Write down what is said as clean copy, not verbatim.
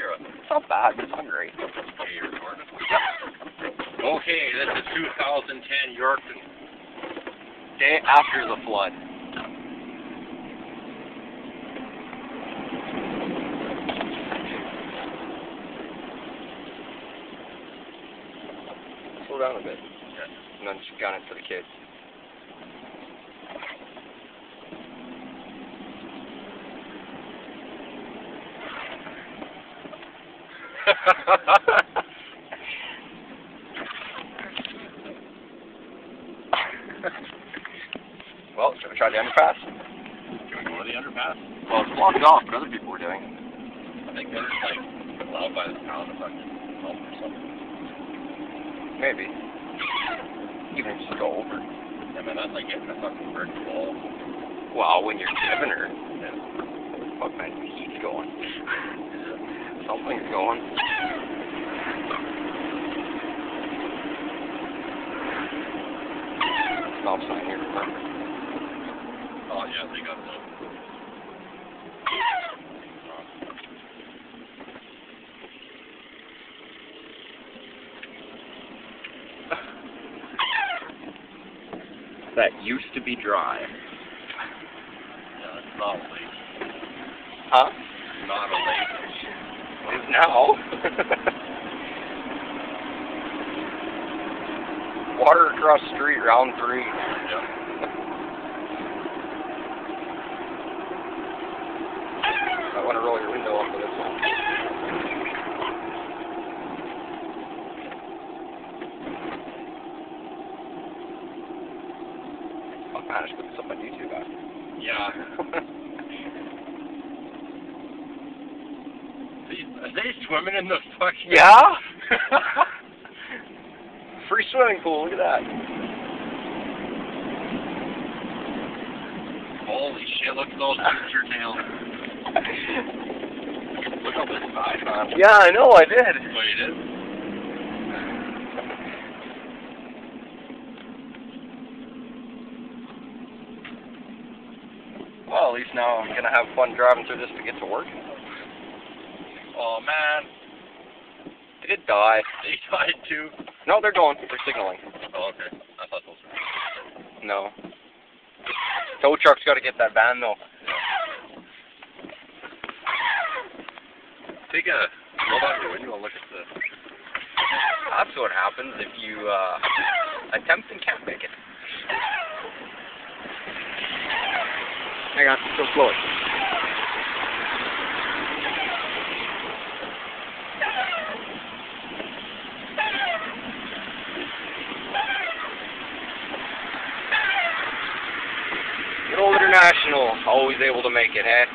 or? It's not bad, but it's not great. Okay, you're recording. Yep. Okay, this is 2010 Yorkton. Day after the flood. Slow down a bit. Okay. And then just gun it for the kids. Well, should we try the underpass? Can we go to the underpass? Well, it's blocked off, but other people were doing it. I think they're just like allowed by the town to fucking help or something. Maybe. Even just go over. Yeah, man, that's like getting a fucking brick wall. Well, when you're giving her, Yeah. fuck man, the heat's going. Something's going. Stop sign here, remember? Oh, yeah, they got the... That used to be dry. Yeah, it's not a lake. Huh? It's not a lake. It is now. Water across the street, round 3. Yeah. I want to roll your window up to this one. I managed to put this up on YouTube after. Yeah. Are they swimming in the fucking... Yeah? Free swimming pool, look at that. Holy shit, look at those rooster tails. Look up this side, man. Yeah, I know, I did. Oh, you did? Well, at least now I'm going to have fun driving through this to get to work. Oh, man. They did die. They died too. No, they're going. They're signaling. Oh, okay. I thought those were... No. Tow truck's got to get that van, though. Take a look out your window and look at the... That's what happens if you attempt and can't make it. Hang on, go slow it. Good old International, always able to make it, eh?